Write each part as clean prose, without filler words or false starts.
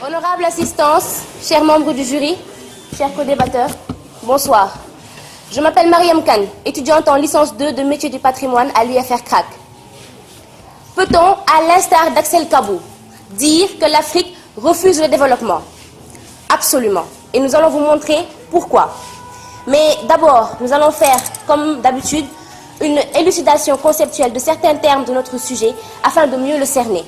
Honorable assistance, chers membres du jury, chers co-débatteurs, bonsoir. Je m'appelle Mariam Khan, étudiante en licence 2 de métier du patrimoine à l'UFR CRAC. Peut-on, à l'instar d'Axel Kabou, dire que l'Afrique refuse le développement? Absolument. Et nous allons vous montrer pourquoi. Mais d'abord, nous allons faire, comme d'habitude, une élucidation conceptuelle de certains termes de notre sujet afin de mieux le cerner.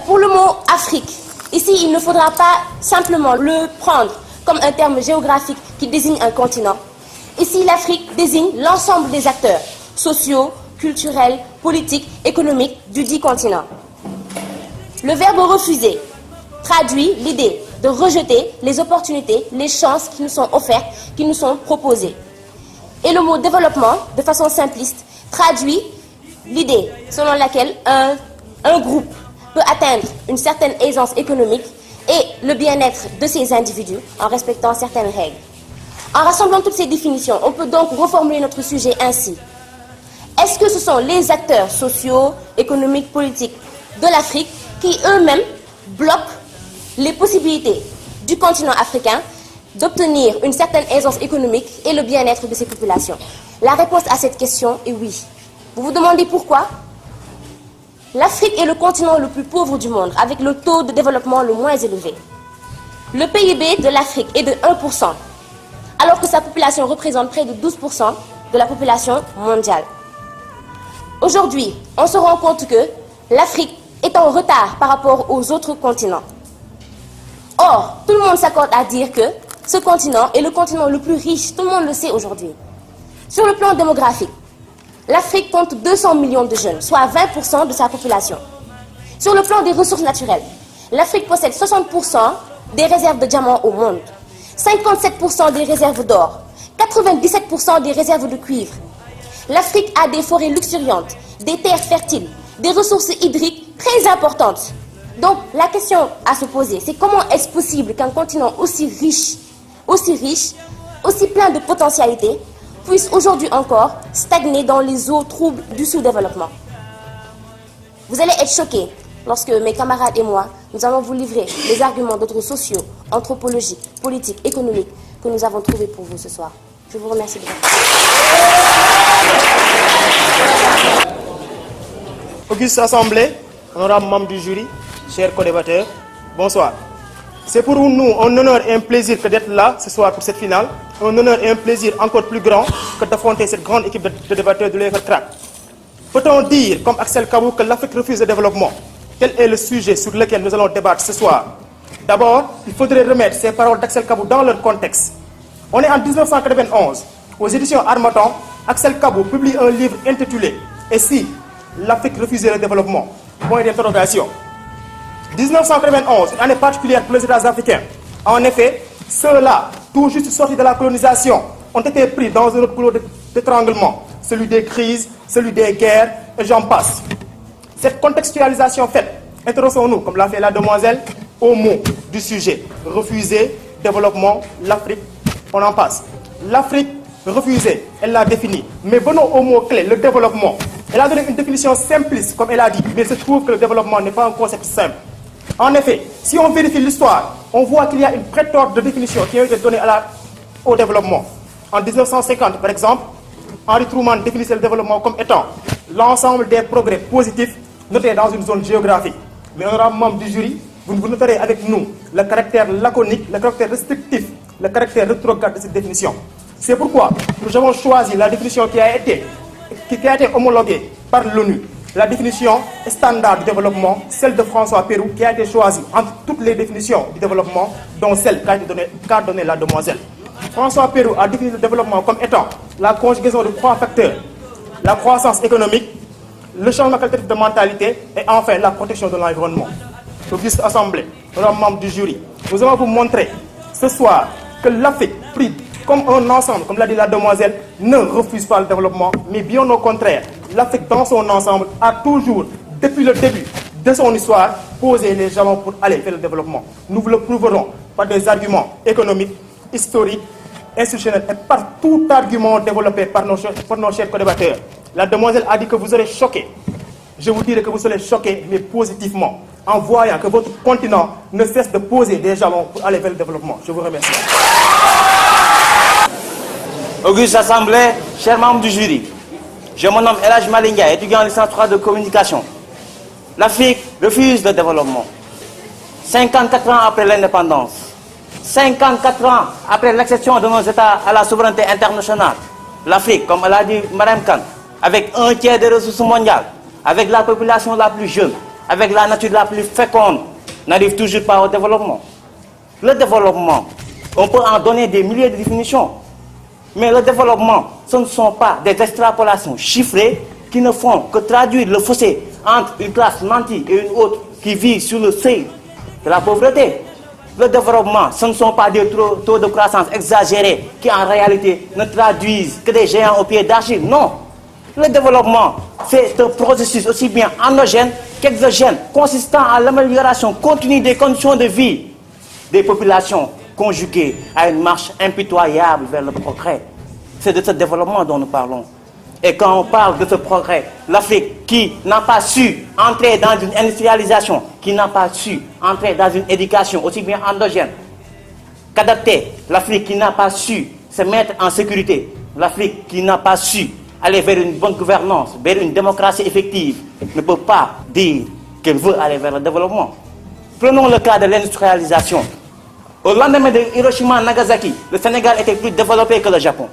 Pour le mot Afrique, ici, il ne faudra pas simplement le prendre comme un terme géographique qui désigne un continent. Ici, l'Afrique désigne l'ensemble des acteurs sociaux, culturels, politiques, économiques du dit continent. Le verbe refuser traduit l'idée de rejeter les opportunités, les chances qui nous sont offertes, qui nous sont proposées. Et le mot développement, de façon simpliste, traduit l'idée selon laquelle un groupe peut atteindre une certaine aisance économique et le bien-être de ses individus en respectant certaines règles. En rassemblant toutes ces définitions, on peut donc reformuler notre sujet ainsi. Est-ce que ce sont les acteurs sociaux, économiques, politiques de l'Afrique qui eux-mêmes bloquent les possibilités du continent africain d'obtenir une certaine aisance économique et le bien-être de ses populations? La réponse à cette question est oui. Vous vous demandez pourquoi? L'Afrique est le continent le plus pauvre du monde, avec le taux de développement le moins élevé. Le PIB de l'Afrique est de 1%, alors que sa population représente près de 12% de la population mondiale. Aujourd'hui, on se rend compte que l'Afrique est en retard par rapport aux autres continents. Or, tout le monde s'accorde à dire que ce continent est le continent le plus riche, tout le monde le sait aujourd'hui. Sur le plan démographique, l'Afrique compte 200 millions de jeunes, soit 20% de sa population. Sur le plan des ressources naturelles, l'Afrique possède 60% des réserves de diamants au monde, 57% des réserves d'or, 97% des réserves de cuivre. L'Afrique a des forêts luxuriantes, des terres fertiles, des ressources hydriques très importantes. Donc, la question à se poser, c'est comment est-ce possible qu'un continent aussi riche, aussi plein de potentialités, puisse aujourd'hui encore stagner dans les eaux troubles du sous-développement. Vous allez être choqués lorsque mes camarades et moi, nous allons vous livrer les arguments d'ordre sociaux, anthropologiques, politiques, économiques que nous avons trouvés pour vous ce soir. Je vous remercie de votre attention. Auguste Assemblée, honorable membre du jury, chers co-débatteurs, bonsoir. C'est pour nous un honneur et un plaisir que d'être là ce soir pour cette finale. Un honneur et un plaisir encore plus grand que d'affronter cette grande équipe de débatteurs de l'UFR CRAC. Peut-on dire, comme Axel Kabou, que l'Afrique refuse le développement? Quel est le sujet sur lequel nous allons débattre ce soir? D'abord, il faudrait remettre ces paroles d'Axel Kabou dans leur contexte. On est en 1991. Aux éditions Harmattan, Axel Kabou publie un livre intitulé « Et si l'Afrique refusait le développement ?» Point d'interrogation. 1991, une année particulière pour les États africains. En effet, ceux-là, tout juste sortis de la colonisation, ont été pris dans un autre goulot d'étranglement, celui des crises, celui des guerres, et j'en passe. Cette contextualisation faite, intéressons-nous, comme l'a fait la demoiselle, au mot du sujet. Refuser, développement, l'Afrique, on en passe. L'Afrique refusée, elle l'a définie. Mais venons au mot-clé, le développement. Elle a donné une définition simpliste, comme elle a dit, mais il se trouve que le développement n'est pas un concept simple. En effet, si on vérifie l'histoire, on voit qu'il y a une pléthore de définitions qui ont été données au développement. En 1950, par exemple, Henry Truman définissait le développement comme étant l'ensemble des progrès positifs notés dans une zone géographique. Mais honorable membre du jury, vous noterez avec nous le caractère laconique, le caractère restrictif, le caractère rétrograde de cette définition. C'est pourquoi nous avons choisi la définition qui a été homologuée par l'ONU. La définition standard du développement, celle de François Pérou, qui a été choisie entre toutes les définitions du développement, dont celle qu'a donnée la demoiselle. François Pérou a défini le développement comme étant la conjugaison de 3 facteurs: la croissance économique, le changement qualitatif de mentalité et enfin la protection de l'environnement. Auguste Assemblée, honorable membre du jury, nous allons vous montrer ce soir que l'Afrique, prise comme un ensemble, comme l'a dit la demoiselle, ne refuse pas le développement, mais bien au contraire, l'Afrique dans son ensemble a toujours, depuis le début de son histoire, posé les jalons pour aller vers le développement. Nous vous le prouverons par des arguments économiques, historiques, institutionnels et par tout argument développé par nos chers co-débatteurs. La demoiselle a dit que vous serez choqués. Je vous dirai que vous serez choqués, mais positivement. en voyant que votre continent ne cesse de poser des jalons pour aller vers le développement. Je vous remercie. Auguste Assemblée, chers membres du jury, je me nomme Elhadji Malick Ndiaye, étudiant en licence 3 de communication. L'Afrique refuse le développement. 54 ans après l'indépendance, 54 ans après l'accession de nos États à la souveraineté internationale, l'Afrique, comme l'a dit Mme Kane, avec un tiers des ressources mondiales, avec la population la plus jeune, avec la nature la plus féconde, n'arrive toujours pas au développement. Le développement, on peut en donner des milliers de définitions, mais le développement, ce ne sont pas des extrapolations chiffrées qui ne font que traduire le fossé entre une classe nantie et une autre qui vit sur le seuil de la pauvreté. Le développement, ce ne sont pas des taux de croissance exagérés qui en réalité ne traduisent que des géants au pied d'argile. Non. Le développement, c'est un processus aussi bien endogène qu'exogène, consistant à l'amélioration continue des conditions de vie des populations, conjuguées à une marche impitoyable vers le progrès. C'est de ce développement dont nous parlons. Et quand on parle de ce progrès, l'Afrique qui n'a pas su entrer dans une industrialisation, qui n'a pas su entrer dans une éducation aussi bien endogène qu'adaptée, l'Afrique qui n'a pas su se mettre en sécurité, l'Afrique qui n'a pas su aller vers une bonne gouvernance, vers une démocratie effective, ne peut pas dire qu'elle veut aller vers le développement. Prenons le cas de l'industrialisation. Au lendemain de Hiroshima et Nagasaki, le Sénégal était plus développé que le Japon.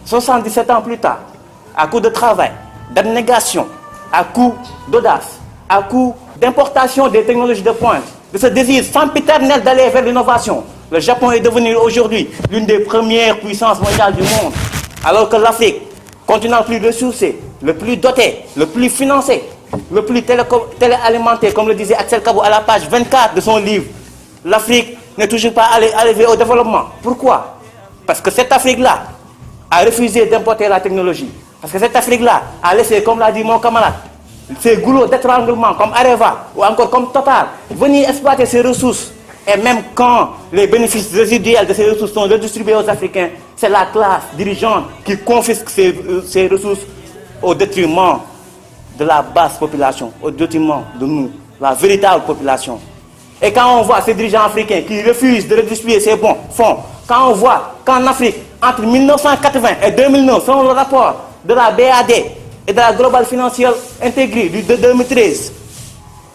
77 ans plus tard, à coup de travail, d'abnégation, à coup d'audace, à coup d'importation des technologies de pointe, de ce désir sempiternel d'aller vers l'innovation, le Japon est devenu aujourd'hui l'une des premières puissances mondiales du monde, alors que l'Afrique, continent le plus ressourcé, le plus doté, le plus financé, le plus téléalimenté, comme le disait Axel Kabou à la page 24 de son livre, l'Afrique n'est toujours pas arrivée au développement. Pourquoi? Parce que cette Afrique-là a refusé d'importer la technologie. Parce que cette Afrique-là a laissé, comme l'a dit mon camarade, ces goulots d'étranglement comme Areva ou encore comme Total venir exploiter ces ressources. Et même quand les bénéfices résiduels de ces ressources sont redistribués aux Africains, c'est la classe dirigeante qui confisque ces ressources au détriment de la basse population, au détriment de nous, la véritable population. Et quand on voit ces dirigeants africains qui refusent de redistribuer ces bons fonds, quand on voit qu'en Afrique, entre 1980 et 2009, selon le rapport de la BAD et de la Global Financial Integrity de 2013,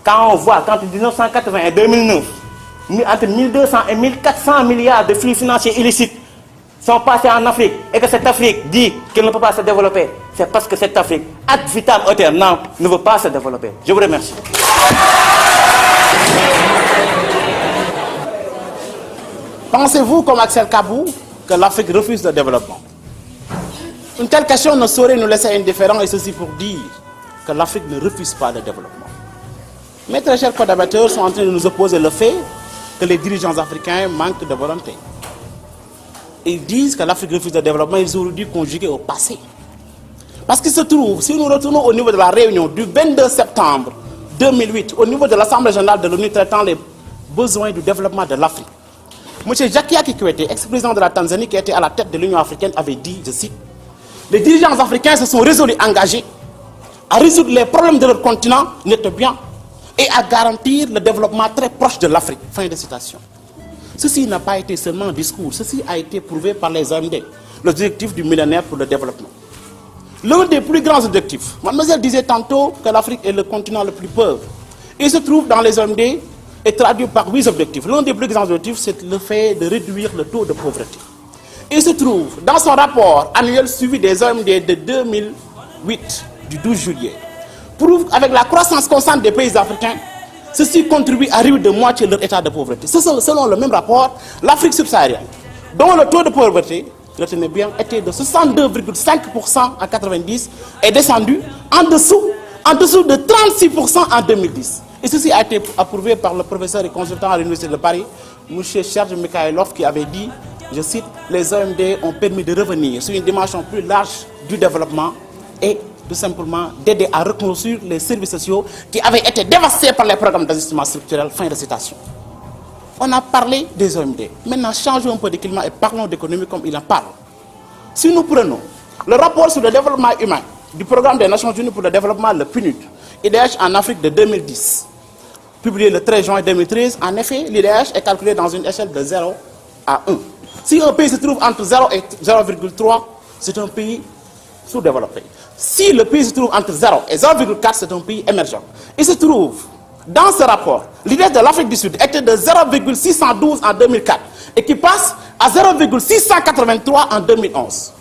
quand on voit qu'entre 1980 et 2009, entre 1200 et 1400 milliards de flux financiers illicites sont passés en Afrique et que cette Afrique dit qu'elle ne peut pas se développer, c'est parce que cette Afrique, ad vitam aeternam, ne veut pas se développer. Je vous remercie. Pensez-vous, comme Axel Kabou, que l'Afrique refuse le développement? Une telle question ne saurait nous laisser indifférents, et ceci pour dire que l'Afrique ne refuse pas le développement. Mes très chers co-débatteurs sont en train de nous opposer le fait que les dirigeants africains manquent de volonté. Ils disent que l'Afrique refuse le développement, ils auraient dû conjuguer au passé. Parce qu'il se trouve, si nous retournons au niveau de la réunion du 22 septembre 2008, au niveau de l'Assemblée générale de l'ONU traitant les besoins du développement de l'Afrique, M. Jackie Kikwete, ex-président de la Tanzanie qui était à la tête de l'Union africaine, avait dit, je cite, « Les dirigeants africains se sont résolus engagés à résoudre les problèmes de leur continent, net bien, et à garantir le développement très proche de l'Afrique. » Fin de citation. Ceci n'a pas été seulement un discours, ceci a été prouvé par les OMD, l'objectif du millénaire pour le développement. L'un des plus grands objectifs, mademoiselle disait tantôt que l'Afrique est le continent le plus pauvre. Il se trouve dans les OMD et traduit par 8 objectifs. L'un des plus grands objectifs, c'est le fait de réduire le taux de pauvreté. Il se trouve dans son rapport annuel suivi des OMD de 2008, du 12 juillet, prouve qu'avec la croissance constante des pays africains, ceci contribue à réduire de moitié leur état de pauvreté. Selon le même rapport, l'Afrique subsaharienne, dont le taux de pauvreté, retenez bien, était de 62,5% en 90, est descendu en dessous de 36% en 2010. Et ceci a été approuvé par le professeur et consultant à l'Université de Paris, M. Serge Mikhailov, qui avait dit, je cite, les OMD ont permis de revenir sur une dimension plus large du développement et tout simplement d'aider à reconstruire les services sociaux qui avaient été dévastés par les programmes d'ajustement structurel. Fin de citation. On a parlé des OMD. Maintenant, changeons un peu de climat et parlons d'économie comme il en parle. Si nous prenons le rapport sur le développement humain du programme des Nations Unies pour le développement, le PNUD, IDH en Afrique de 2010, publié le 13 juin 2013, en effet, l'IDH est calculé dans une échelle de 0 à 1. Si un pays se trouve entre 0 et 0,3, c'est un pays sous-développé. Si le pays se trouve entre 0 et 0,4, c'est un pays émergent. Il se trouve, dans ce rapport, l'IDH de l'Afrique du Sud était de 0,612 en 2004 et qui passe à 0,683 en 2011.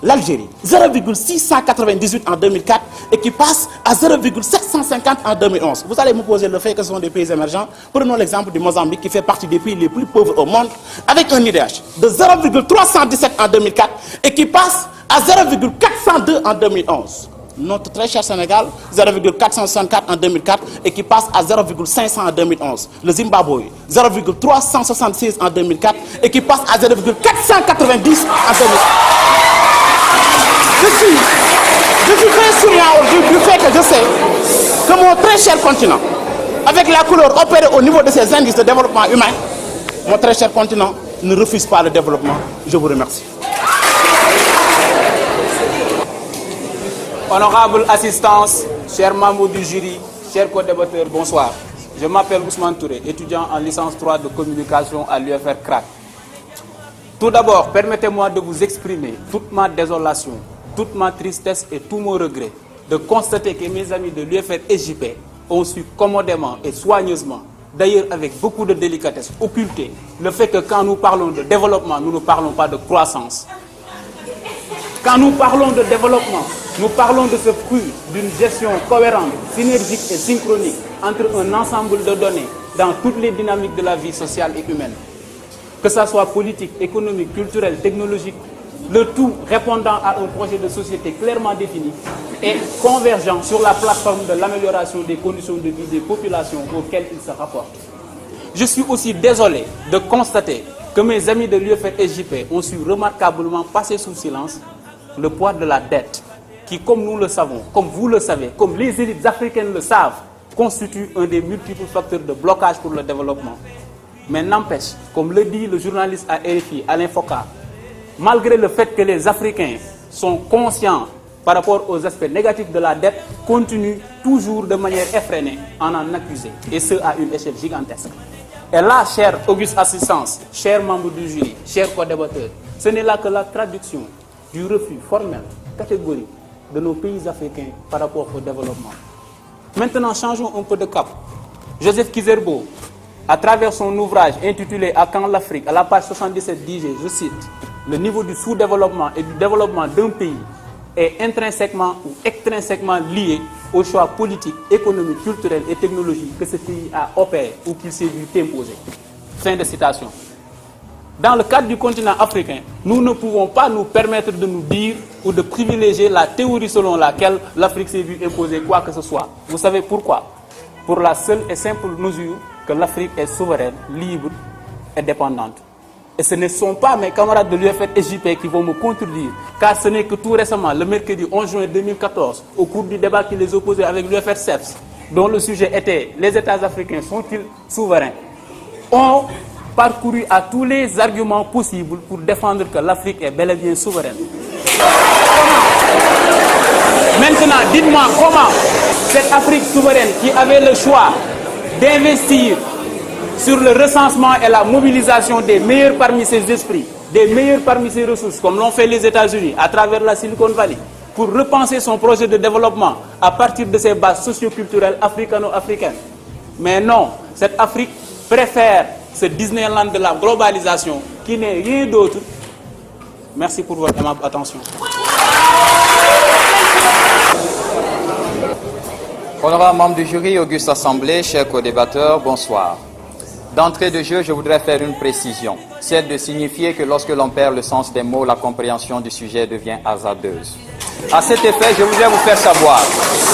L'Algérie, 0,698 en 2004 et qui passe à 0,750 en 2011. Vous allez me poser le fait que ce sont des pays émergents. Prenons l'exemple du Mozambique qui fait partie des pays les plus pauvres au monde avec un IDH de 0,317 en 2004 et qui passe à 0,402 en 2011. Notre très cher Sénégal, 0,464 en 2004 et qui passe à 0,500 en 2011. Le Zimbabwe, 0,376 en 2004 et qui passe à 0,490 en 2011. Je suis très souriant du fait que je sais que mon très cher continent, avec la couleur opérée au niveau de ses indices de développement humain, mon très cher continent ne refuse pas le développement. Je vous remercie. Honorable assistance, chers membres du jury, chers co-débatteurs, bonsoir. Je m'appelle Ousmane Touré, étudiant en licence 3 de communication à l'UFR CRAC. Tout d'abord, permettez-moi de vous exprimer toute ma désolation, toute ma tristesse et tout mon regret de constater que mes amis de l'UFR SJP ont su commodément et soigneusement, d'ailleurs avec beaucoup de délicatesse, occulter le fait que quand nous parlons de développement, nous ne parlons pas de croissance. Quand nous parlons de développement, nous parlons de ce fruit d'une gestion cohérente, synergique et synchronique entre un ensemble de données dans toutes les dynamiques de la vie sociale et humaine. Que ce soit politique, économique, culturelle, technologique, le tout répondant à un projet de société clairement défini et convergent sur la plateforme de l'amélioration des conditions de vie des populations auxquelles il se rapporte. Je suis aussi désolé de constater que mes amis de l'UFR SJP ont su remarquablement passer sous silence le poids de la dette qui, comme nous le savons, comme vous le savez, comme les élites africaines le savent, constitue un des multiples facteurs de blocage pour le développement. Mais n'empêche, comme le dit le journaliste à RFI, Alain Foka, malgré le fait que les Africains sont conscients par rapport aux aspects négatifs de la dette, continuent toujours de manière effrénée à en accuser, et ce à une échelle gigantesque. Et là, chère auguste assistance, chers membres du jury, chers co-débatteurs, ce n'est là que la traduction du refus formel, catégorique, de nos pays africains par rapport au développement. Maintenant, changeons un peu de cap. Joseph Kizerbo, à travers son ouvrage intitulé « À quand l'Afrique ?», à la page 77, dit, je cite, « Le niveau du sous-développement et du développement d'un pays est intrinsèquement ou extrinsèquement lié aux choix politiques, économiques, culturels et technologiques que ce pays a opéré ou qu'il s'est vu imposer. » Fin de citation. Dans le cadre du continent africain, nous ne pouvons pas nous permettre de nous dire ou de privilégier la théorie selon laquelle l'Afrique s'est vue imposer quoi que ce soit. Vous savez pourquoi? Pour la seule et simple mesure que l'Afrique est souveraine, libre et dépendante. Et ce ne sont pas mes camarades de l'UFR SJP qui vont me contredire, car ce n'est que tout récemment, le mercredi 11 juin 2014, au cours du débat qui les opposait avec l'UFR CEPS, dont le sujet était « Les États africains sont-ils souverains ?», ont parcouru à tous les arguments possibles pour défendre que l'Afrique est bel et bien souveraine. Maintenant, dites-moi comment cette Afrique souveraine qui avait le choix d'investir sur le recensement et la mobilisation des meilleurs parmi ses esprits, des meilleurs parmi ses ressources, comme l'ont fait les États-Unis à travers la Silicon Valley, pour repenser son projet de développement à partir de ses bases socio-culturelles africano-africaines. Mais non, cette Afrique préfère ce Disneyland de la globalisation qui n'est rien d'autre. Merci pour votre aimable attention. Honorable membre du jury, auguste assemblée, chers co-débatteurs, bonsoir. D'entrée de jeu, je voudrais faire une précision, celle de signifier que lorsque l'on perd le sens des mots, la compréhension du sujet devient hasardeuse. À cet effet, je voudrais vous faire savoir,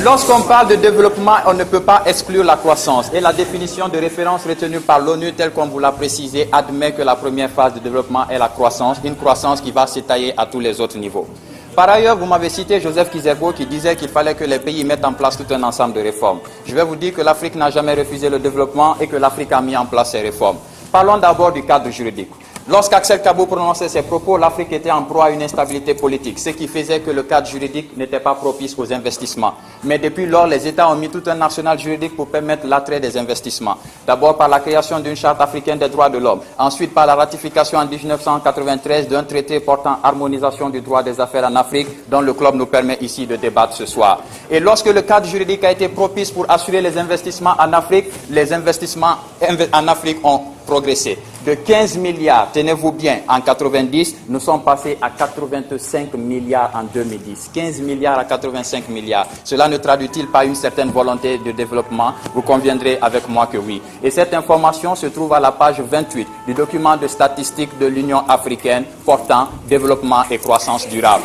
lorsqu'on parle de développement, on ne peut pas exclure la croissance. Et la définition de référence retenue par l'ONU, telle qu'on vous l'a précisé, admet que la première phase de développement est la croissance, une croissance qui va s'étayer à tous les autres niveaux. Par ailleurs, vous m'avez cité Joseph Kizerbo qui disait qu'il fallait que les pays mettent en place tout un ensemble de réformes. Je vais vous dire que l'Afrique n'a jamais refusé le développement et que l'Afrique a mis en place ces réformes. Parlons d'abord du cadre juridique. Lorsqu'Axel Kabou prononçait ses propos, l'Afrique était en proie à une instabilité politique, ce qui faisait que le cadre juridique n'était pas propice aux investissements. Mais depuis lors, les États ont mis tout un arsenal juridique pour permettre l'attrait des investissements. D'abord par la création d'une charte africaine des droits de l'homme, ensuite par la ratification en 1993 d'un traité portant harmonisation du droit des affaires en Afrique, dont le club nous permet ici de débattre ce soir. Et lorsque le cadre juridique a été propice pour assurer les investissements en Afrique, les investissements en Afrique ont progressé. De 15 milliards, tenez-vous bien, en 90, nous sommes passés à 85 milliards en 2010. 15 milliards à 85 milliards. Cela ne traduit-il pas une certaine volonté de développement? Vous conviendrez avec moi que oui. Et cette information se trouve à la page 28 du document de statistiques de l'Union africaine portant développement et croissance durable.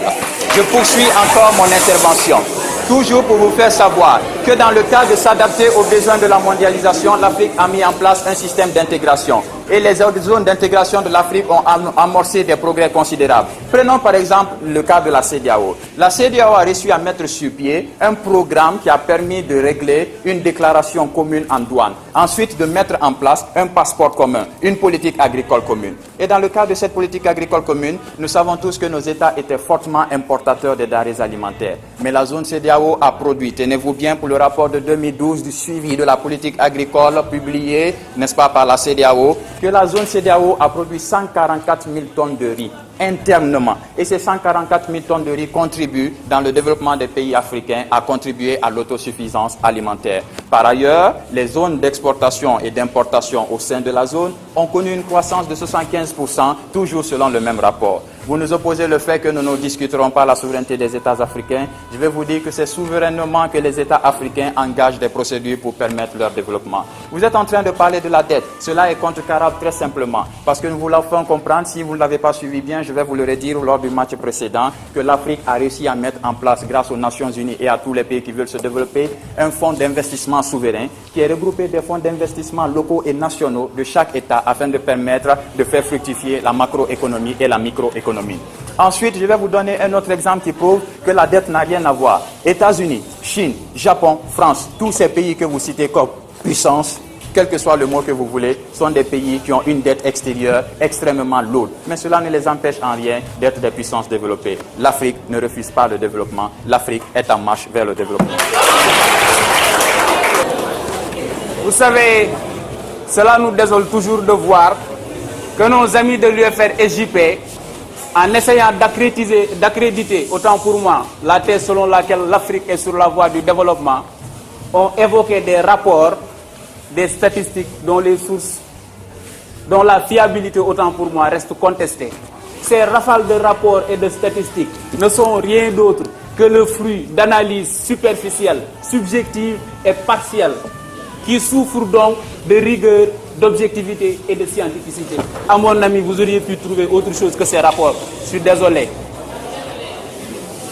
Je poursuis encore mon intervention. Toujours pour vous faire savoir que dans le cas de s'adapter aux besoins de la mondialisation, l'Afrique a mis en place un système d'intégration. Et les autres zones d'intégration de l'Afrique ont amorcé des progrès considérables. Prenons par exemple le cas de la CEDEAO. La CEDEAO a réussi à mettre sur pied un programme qui a permis de régler une déclaration commune en douane. Ensuite, de mettre en place un passeport commun, une politique agricole commune. Et dans le cadre de cette politique agricole commune, nous savons tous que nos États étaient fortement importateurs de denrées alimentaires. Mais la zone CEDEAO a produit, tenez-vous bien, pour le rapport de 2012 du suivi de la politique agricole publié, n'est-ce pas, par la CEDEAO, que la zone CEDEAO a produit 144 000 tonnes de riz internement. Et ces 144 000 tonnes de riz contribuent dans le développement des pays africains à contribuer à l'autosuffisance alimentaire. Par ailleurs, les zones d'exportation et d'importation au sein de la zone ont connu une croissance de 75%, toujours selon le même rapport. Vous nous opposez le fait que nous ne discuterons pas la souveraineté des États africains. Je vais vous dire que c'est souverainement que les États africains engagent des procédures pour permettre leur développement. Vous êtes en train de parler de la dette. Cela est contrecarrable très simplement. Parce que nous vous l'avons fait comprendre, si vous ne l'avez pas suivi bien, je vais vous le redire lors du match précédent, que l'Afrique a réussi à mettre en place, grâce aux Nations Unies et à tous les pays qui veulent se développer, un fonds d'investissement souverain qui est regroupé des fonds d'investissement locaux et nationaux de chaque État afin de permettre de faire fructifier la macroéconomie et la microéconomie. Ensuite, je vais vous donner un autre exemple qui prouve que la dette n'a rien à voir. États-Unis, Chine, Japon, France, tous ces pays que vous citez comme puissance, quel que soit le mot que vous voulez, sont des pays qui ont une dette extérieure extrêmement lourde. Mais cela ne les empêche en rien d'être des puissances développées. L'Afrique ne refuse pas le développement. L'Afrique est en marche vers le développement. Vous savez, cela nous désole toujours de voir que nos amis de l'UFR SJP, en essayant d'accréditer, autant pour moi, la thèse selon laquelle l'Afrique est sur la voie du développement, ont évoqué des rapports, des statistiques dont les sources, dont la fiabilité, autant pour moi, reste contestée. Ces rafales de rapports et de statistiques ne sont rien d'autre que le fruit d'analyses superficielles, subjectives et partielles, qui souffrent donc de rigueur, d'objectivité et de scientificité. À mon ami, vous auriez pu trouver autre chose que ces rapports. Je suis désolé.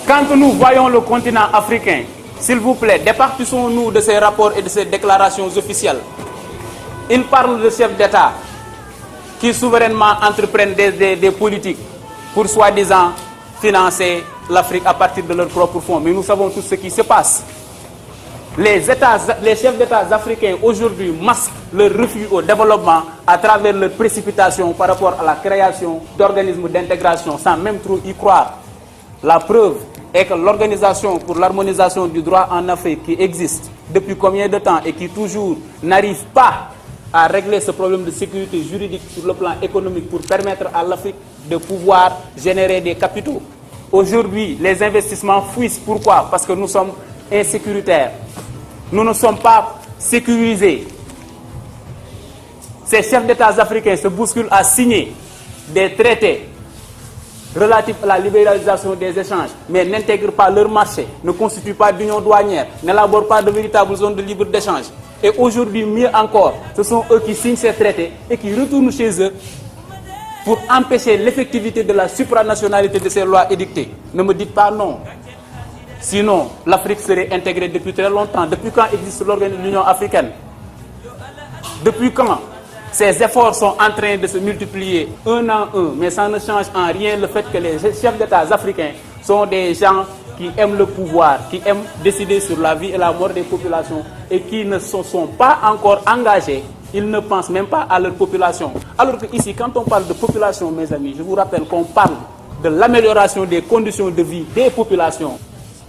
Quand nous voyons le continent africain, s'il vous plaît, départissons-nous de ces rapports et de ces déclarations officielles. Ils parlent de chefs d'État qui souverainement entreprennent des politiques pour soi-disant financer l'Afrique à partir de leurs propres fonds. Mais nous savons tout ce qui se passe. Les chefs d'État africains aujourd'hui masquent leur refus au développement à travers leur précipitation par rapport à la création d'organismes d'intégration sans même trop y croire. La preuve est que l'Organisation pour l'harmonisation du droit en Afrique qui existe depuis combien de temps et qui toujours n'arrive pas à régler ce problème de sécurité juridique sur le plan économique pour permettre à l'Afrique de pouvoir générer des capitaux. Aujourd'hui, les investissements fuissent. Pourquoi? Parce que nous sommes insécuritaires. Nous ne sommes pas sécurisés. Ces chefs d'État africains se bousculent à signer des traités relatifs à la libéralisation des échanges, mais n'intègrent pas leur marché, ne constituent pas d'union douanière, n'élaborent pas de véritables zones de libre-échange. Et aujourd'hui, mieux encore, ce sont eux qui signent ces traités et qui retournent chez eux pour empêcher l'effectivité de la supranationalité de ces lois édictées. Ne me dites pas non. Sinon, l'Afrique serait intégrée depuis très longtemps. Depuis quand existe l'Union africaine? Depuis quand ces efforts sont en train de se multiplier un à un, mais ça ne change en rien le fait que les chefs d'État africains sont des gens qui aiment le pouvoir, qui aiment décider sur la vie et la mort des populations et qui ne se sont pas encore engagés Ils ne pensent même pas à leur population. Alors que ici, quand on parle de population, mes amis, je vous rappelle qu'on parle de l'amélioration des conditions de vie des populations.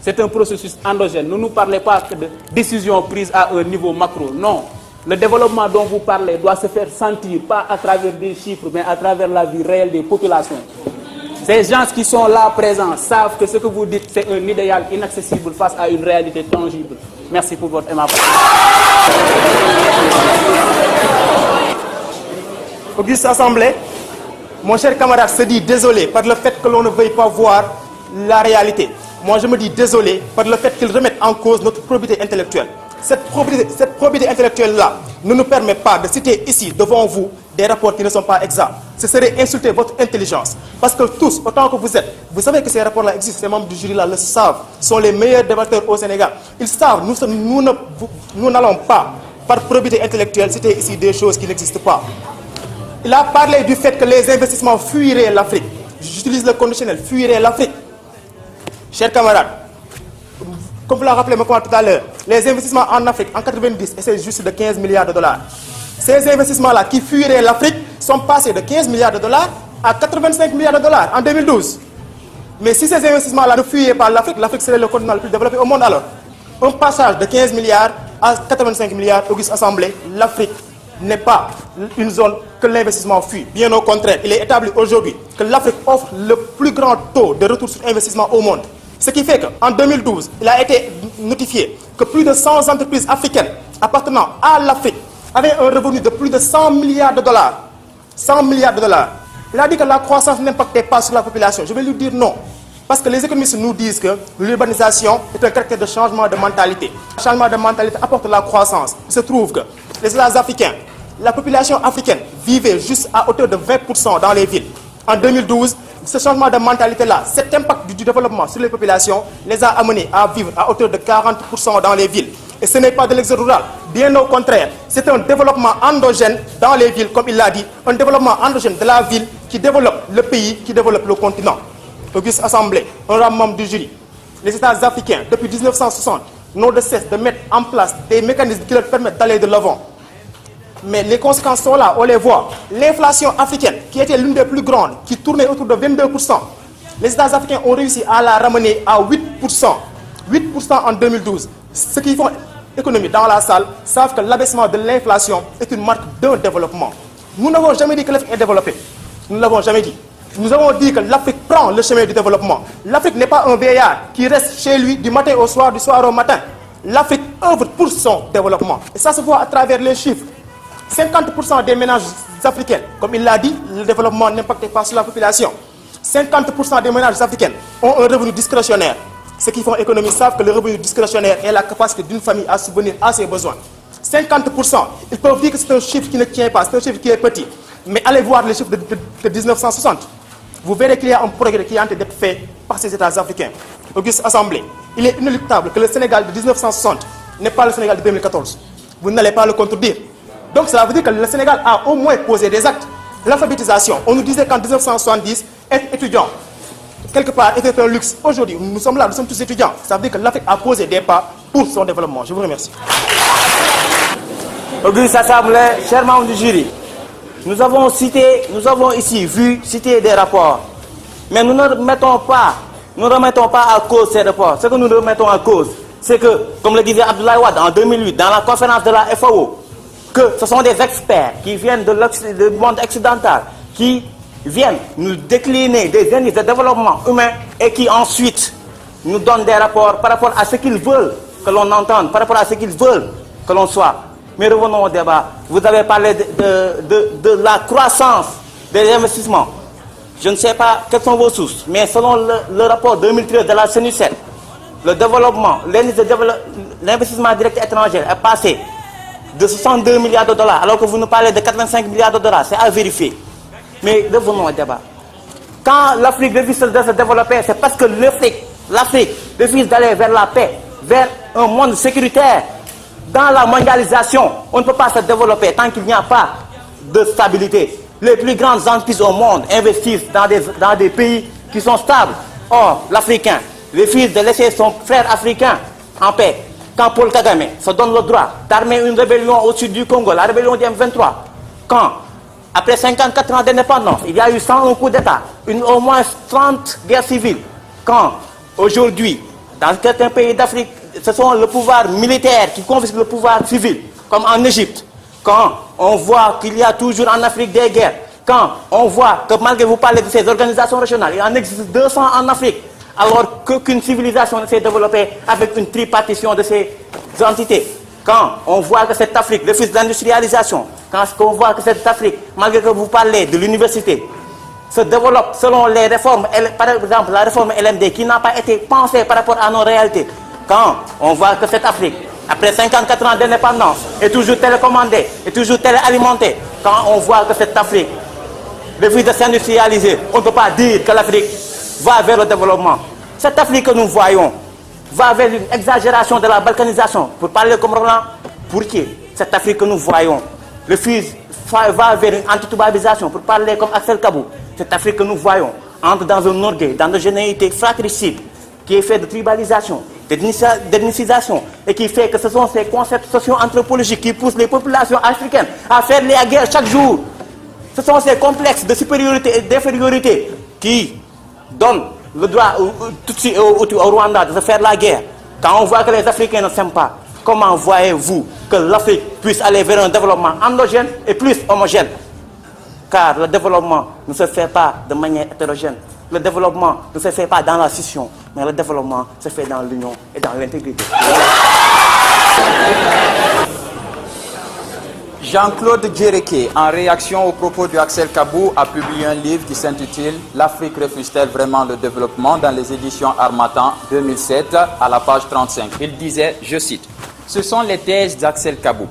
C'est un processus endogène. Ne nous parlez pas que de décisions prises à un niveau macro. Non. Le développement dont vous parlez doit se faire sentir, pas à travers des chiffres, mais à travers la vie réelle des populations. Ces gens qui sont là présents savent que ce que vous dites, c'est un idéal inaccessible face à une réalité tangible. Merci pour votre aimable. Auguste Assemblée, mon cher camarade se dit désolé par le fait que l'on ne veuille pas voir la réalité. Moi, je me dis désolé par le fait qu'ils remettent en cause notre probité intellectuelle. Cette probité intellectuelle-là ne nous permet pas de citer ici, devant vous, des rapports qui ne sont pas exacts. Ce serait insulter votre intelligence. Parce que tous, autant que vous êtes, vous savez que ces rapports-là existent, ces membres du jury-là le savent, sont les meilleurs débatteurs au Sénégal. Ils savent, nous n'allons pas, par probité intellectuelle, citer ici des choses qui n'existent pas. Il a parlé du fait que les investissements fuiraient l'Afrique. J'utilise le conditionnel, fuiraient l'Afrique. Chers camarades, comme vous l'avez rappelé tout à l'heure, les investissements en Afrique en 90 c'est juste de 15 milliards de dollars. Ces investissements-là qui fuiraient l'Afrique sont passés de 15 milliards de dollars à 85 milliards de dollars en 2012. Mais si ces investissements-là ne fuyaient pas l'Afrique, l'Afrique serait le continent le plus développé au monde alors. Un passage de 15 milliards à 85 milliards, Auguste Assemblée, l'Afrique n'est pas une zone que l'investissement fuit. Bien au contraire, il est établi aujourd'hui que l'Afrique offre le plus grand taux de retour sur investissement au monde. Ce qui fait qu'en 2012, il a été notifié que plus de 100 entreprises africaines appartenant à l'Afrique avaient un revenu de plus de 100 milliards de dollars. 100 milliards de dollars. Il a dit que la croissance n'impactait pas sur la population. Je vais lui dire non. Parce que les économistes nous disent que l'urbanisation est un caractère de changement de mentalité. Le changement de mentalité apporte la croissance. Il se trouve que les États africains, la population africaine vivait juste à hauteur de 20% dans les villes. En 2012, ce changement de mentalité-là, cet impact du développement sur les populations les a amenés à vivre à hauteur de 40% dans les villes. Et ce n'est pas de l'exode rural, bien au contraire, c'est un développement endogène dans les villes, comme il l'a dit, un développement endogène de la ville qui développe le pays, qui développe le continent. Auguste Assemblée, honorable membre du jury, les États africains, depuis 1960, n'ont de cesse de mettre en place des mécanismes qui leur permettent d'aller de l'avant. Mais les conséquences sont là, on les voit. L'inflation africaine, qui était l'une des plus grandes, qui tournait autour de 22%, les États africains ont réussi à la ramener à 8%. 8% en 2012. Ceux qui font économie dans la salle savent que l'abaissement de l'inflation est une marque d'un développement. Nous n'avons jamais dit que l'Afrique est développée. Nous ne l'avons jamais dit. Nous avons dit que l'Afrique prend le chemin du développement. L'Afrique n'est pas un vieillard qui reste chez lui du matin au soir, du soir au matin. L'Afrique œuvre pour son développement. Et ça se voit à travers les chiffres. 50% des ménages africains, comme il l'a dit, le développement n'impacte pas sur la population. 50% des ménages africains ont un revenu discrétionnaire. Ceux qui font économie savent que le revenu discrétionnaire est la capacité d'une famille à subvenir à ses besoins. 50%, ils peuvent dire que c'est un chiffre qui ne tient pas, c'est un chiffre qui est petit. Mais allez voir les chiffres de 1960. Vous verrez qu'il y a un progrès qui est en train d'être fait par ces États africains. Auguste Assemblée, il est inéluctable que le Sénégal de 1960 n'est pas le Sénégal de 2014. Vous n'allez pas le contredire. Donc cela veut dire que le Sénégal a au moins posé des actes. L'alphabétisation, on nous disait qu'en 1970, être étudiant, quelque part, était un luxe. Aujourd'hui, nous sommes là, nous sommes tous étudiants. Ça veut dire que l'Afrique a posé des pas pour son développement. Je vous remercie. Auguste Assemblée, chers membres du jury, nous avons ici vu citer des rapports. Mais nous ne remettons pas en cause ces rapports. Ce que nous remettons en cause, c'est que, comme le disait Abdoulaye Wade en 2008, dans la conférence de la FAO, que ce sont des experts qui viennent du monde occidental, qui viennent nous décliner des indices de développement humain et qui ensuite nous donnent des rapports par rapport à ce qu'ils veulent que l'on entende, par rapport à ce qu'ils veulent que l'on soit. Mais revenons au débat. Vous avez parlé de la croissance des investissements. Je ne sais pas quelles sont vos sources, mais selon le rapport 2013 de la CNUCED, le développement, l'investissement direct étranger est passé de 62 milliards de dollars, alors que vous nous parlez de 85 milliards de dollars. C'est à vérifier. Mais revenons au débat. Quand l'Afrique refuse de se développer, c'est parce que l'Afrique refuse d'aller vers la paix, vers un monde sécuritaire. Dans la mondialisation, on ne peut pas se développer tant qu'il n'y a pas de stabilité. Les plus grandes entreprises au monde investissent dans des pays qui sont stables. Or, l'Africain refuse de laisser son frère africain en paix. Quand Paul Kagame se donne le droit d'armer une rébellion au sud du Congo, la rébellion du M23, quand, après 54 ans d'indépendance, il y a eu 101 coups d'État, au moins 30 guerres civiles, quand, aujourd'hui, dans certains pays d'Afrique, ce sont le pouvoir militaire qui confisque le pouvoir civil, comme en Égypte, quand on voit qu'il y a toujours en Afrique des guerres, quand on voit que malgré vous parlez de ces organisations régionales, il en existe 200 en Afrique, alors qu'aucune civilisation ne s'est développée avec une tripartition de ces entités. Quand on voit que cette Afrique refuse l'industrialisation, quand on voit que cette Afrique, malgré que vous parlez de l'université, se développe selon les réformes, par exemple la réforme LMD qui n'a pas été pensée par rapport à nos réalités, quand on voit que cette Afrique, après 54 ans d'indépendance, est toujours télécommandée, est toujours téléalimentée, quand on voit que cette Afrique refuse de s'industrialiser, on ne peut pas dire que l'Afrique va vers le développement. Cette Afrique que nous voyons va vers une exagération de la balkanisation. Pour parler comme Roland, pour qui cette Afrique que nous voyons va vers une antitoubabisation. Pour parler comme Axel Kabou, cette Afrique que nous voyons entre dans un orgueil, dans une généralité fratricide qui est fait de tribalisation, d'ethnicisation et qui fait que ce sont ces concepts socio-anthropologiques qui poussent les populations africaines à faire la guerre chaque jour. Ce sont ces complexes de supériorité et d'infériorité qui donnent le droit au Rwanda de se faire la guerre. Quand on voit que les Africains ne s'aiment pas, comment voyez-vous que l'Afrique puisse aller vers un développement endogène et plus homogène? Car le développement ne se fait pas de manière hétérogène. Le développement ne se fait pas dans la scission, mais le développement se fait dans l'union et dans l'intégrité. Jean-Claude Djereke, en réaction aux propos de Axel Kabou, a publié un livre qui s'intitule « L'Afrique refuse-t-elle vraiment le développement ?» dans les éditions Harmattan 2007 à la page 35. Il disait, je cite, « Ce sont les thèses d'Axel Kabou,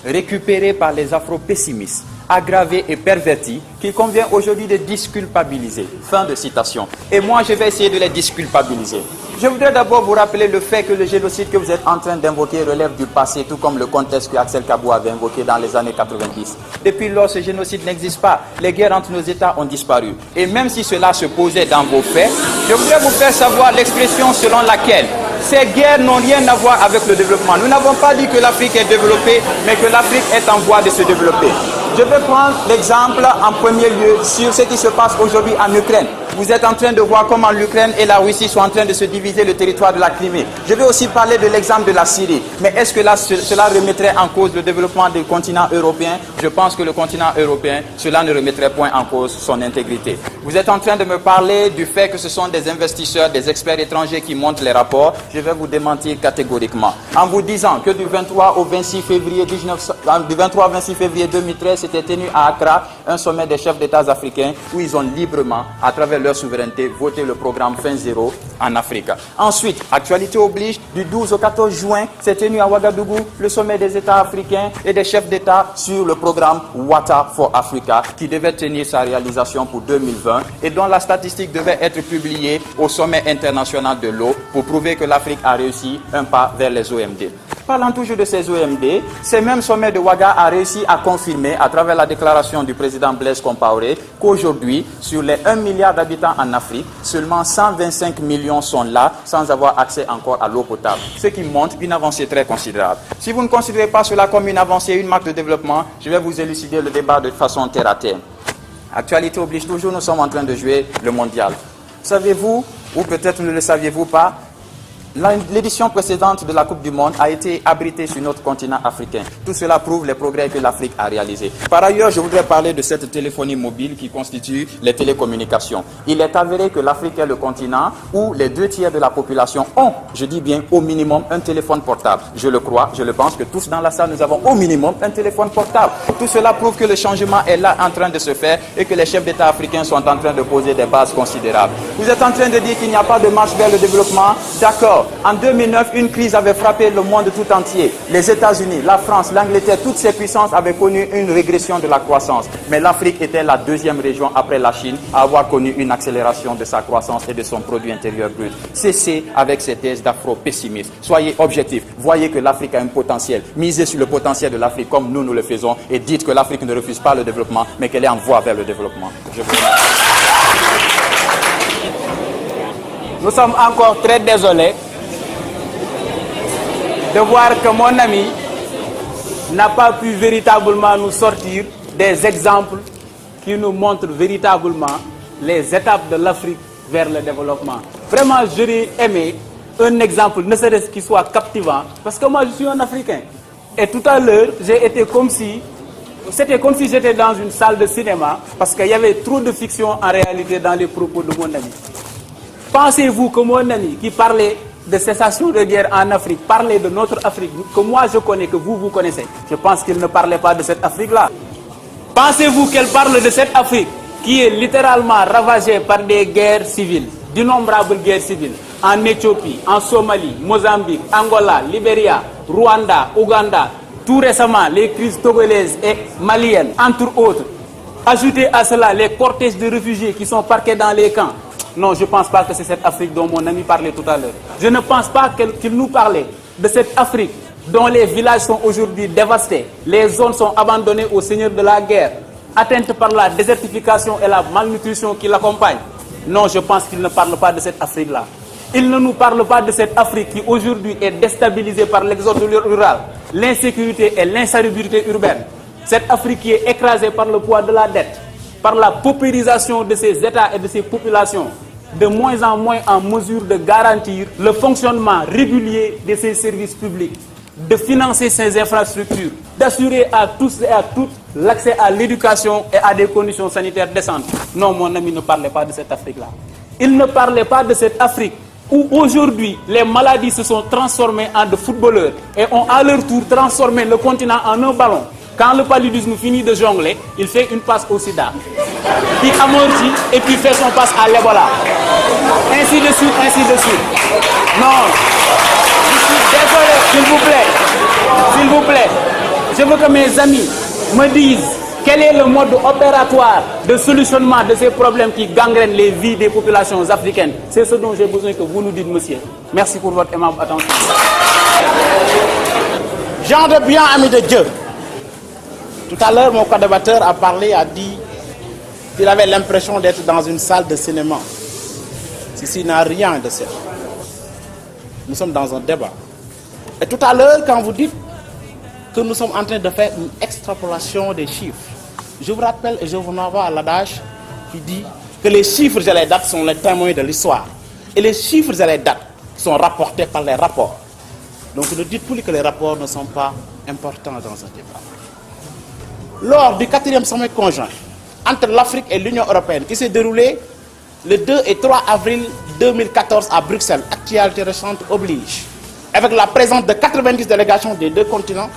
récupérées par les afro-pessimistes, aggravées et perverties, qu'il convient aujourd'hui de disculpabiliser. » Fin de citation. Et moi, je vais essayer de les disculpabiliser. Je voudrais d'abord vous rappeler le fait que le génocide que vous êtes en train d'invoquer relève du passé, tout comme le contexte que Axel Kabou avait invoqué dans les années 90. Depuis lors, ce génocide n'existe pas. Les guerres entre nos États ont disparu. Et même si cela se posait dans vos faits, je voudrais vous faire savoir l'expression selon laquelle ces guerres n'ont rien à voir avec le développement. Nous n'avons pas dit que l'Afrique est développée, mais que l'Afrique est en voie de se développer. Je vais prendre l'exemple en premier lieu sur ce qui se passe aujourd'hui en Ukraine. Vous êtes en train de voir comment l'Ukraine et la Russie sont en train de se diviser le territoire de la Crimée. Je vais aussi parler de l'exemple de la Syrie. Mais est-ce que là, cela remettrait en cause le développement du continent européen? Je pense que le continent européen, cela ne remettrait point en cause son intégrité. Vous êtes en train de me parler du fait que ce sont des investisseurs, des experts étrangers qui montent les rapports. Je vais vous démentir catégoriquement. En vous disant que du 23 au 26 février 2013, s'était tenu à Accra un sommet des chefs d'État africains où ils ont librement, à travers leur souveraineté, voté le programme Fin Zéro en Afrique. Ensuite, actualité oblige, du 12 au 14 juin, s'est tenu à Ouagadougou le sommet des États africains et des chefs d'État sur le programme Water for Africa qui devait tenir sa réalisation pour 2020 et dont la statistique devait être publiée au sommet international de l'eau pour prouver que l'Afrique a réussi un pas vers les OMD. Parlant toujours de ces OMD, ce même sommet de Ouaga a réussi à confirmer à travers la déclaration du président Blaise Compaoré qu'aujourd'hui, sur les 1 milliard d'habitants en Afrique, seulement 125 millions sont là sans avoir accès encore à l'eau potable. Ce qui montre une avancée très considérable. Si vous ne considérez pas cela comme une avancée, une marque de développement, je vais vous élucider le débat de façon terre à terre. Actualité oblige toujours, nous sommes en train de jouer le mondial. Savez-vous, ou peut-être ne le saviez-vous pas, l'édition précédente de la Coupe du Monde a été abritée sur notre continent africain. Tout cela prouve les progrès que l'Afrique a réalisés. Par ailleurs, je voudrais parler de cette téléphonie mobile qui constitue les télécommunications. Il est avéré que l'Afrique est le continent où les 2 tiers de la population ont, je dis bien au minimum, un téléphone portable. Je le crois, je le pense que tous dans la salle, nous avons au minimum un téléphone portable. Tout cela prouve que le changement est là en train de se faire et que les chefs d'État africains sont en train de poser des bases considérables. Vous êtes en train de dire qu'il n'y a pas de marche vers le développement. D'accord. En 2009, une crise avait frappé le monde tout entier. Les États-Unis, la France, l'Angleterre, toutes ces puissances avaient connu une régression de la croissance. Mais l'Afrique était la 2e région après la Chine à avoir connu une accélération de sa croissance et de son produit intérieur brut. Cessez avec ces thèses d'afro-pessimisme. Soyez objectifs. Voyez que l'Afrique a un potentiel. Misez sur le potentiel de l'Afrique comme nous le faisons et dites que l'Afrique ne refuse pas le développement, mais qu'elle est en voie vers le développement. Je vous remercie. Nous sommes encore très désolés. de voir que mon ami n'a pas pu véritablement nous sortir des exemples qui nous montrent véritablement les étapes de l'Afrique vers le développement. Vraiment, j'aurais aimé un exemple, ne serait-ce qu'il soit captivant, parce que moi je suis un Africain. Et tout à l'heure, c'était comme si j'étais dans une salle de cinéma, parce qu'il y avait trop de fiction en réalité dans les propos de mon ami. Pensez-vous que mon ami qui parlait de cessation de guerre en Afrique, parlait de notre Afrique, que moi je connais, que vous connaissez, je pense qu'il ne parlait pas de cette Afrique-là. Pensez-vous qu'elle parle de cette Afrique qui est littéralement ravagée par des guerres civiles, d'innombrables guerres civiles, en Éthiopie, en Somalie, Mozambique, Angola, Libéria, Rwanda, Ouganda, tout récemment les crises togolaises et maliennes, entre autres. Ajoutez à cela les cortèges de réfugiés qui sont parqués dans les camps. Non, je ne pense pas que c'est cette Afrique dont mon ami parlait tout à l'heure. Je ne pense pas qu'il nous parlait de cette Afrique dont les villages sont aujourd'hui dévastés, les zones sont abandonnées aux seigneurs de la guerre, atteintes par la désertification et la malnutrition qui l'accompagnent. Non, je pense qu'il ne parle pas de cette Afrique-là. Il ne nous parle pas de cette Afrique qui aujourd'hui est déstabilisée par l'exode rural, l'insécurité et l'insalubrité urbaine. Cette Afrique qui est écrasée par le poids de la dette, par la paupérisation de ses États et de ses populations, de moins en moins en mesure de garantir le fonctionnement régulier de ses services publics, de financer ses infrastructures, d'assurer à tous et à toutes l'accès à l'éducation et à des conditions sanitaires décentes. Non, mon ami ne parlait pas de cette Afrique-là. Il ne parlait pas de cette Afrique où aujourd'hui les maladies se sont transformées en de footballeurs et ont à leur tour transformé le continent en un ballon. Quand le paludisme finit de jongler, il fait une passe au sida. Il amortit et puis fait son passe à l'Ebola. Ainsi de suite, ainsi de suite. Non, je suis désolé, s'il vous plaît, je veux que mes amis me disent quel est le mode opératoire de solutionnement de ces problèmes qui gangrènent les vies des populations africaines. C'est ce dont j'ai besoin que vous nous dites, monsieur. Merci pour votre aimable attention. Gens de bien, amis de Dieu. Tout à l'heure, mon co-débatteur a dit qu'il avait l'impression d'être dans une salle de cinéma. Ceci n'a rien de ça. Nous sommes dans un débat. Et tout à l'heure, quand vous dites que nous sommes en train de faire une extrapolation des chiffres, je vous rappelle et je vous envoie à l'adage qui dit que les chiffres et les dates sont les témoins de l'histoire. Et les chiffres et les dates sont rapportés par les rapports. Donc ne dites plus que les rapports ne sont pas importants dans un débat. Lors du 4e sommet conjoint entre l'Afrique et l'Union européenne qui s'est déroulé le 2 et 3 avril 2014 à Bruxelles, actualité récente oblige, avec la présence de 90 délégations des deux continents,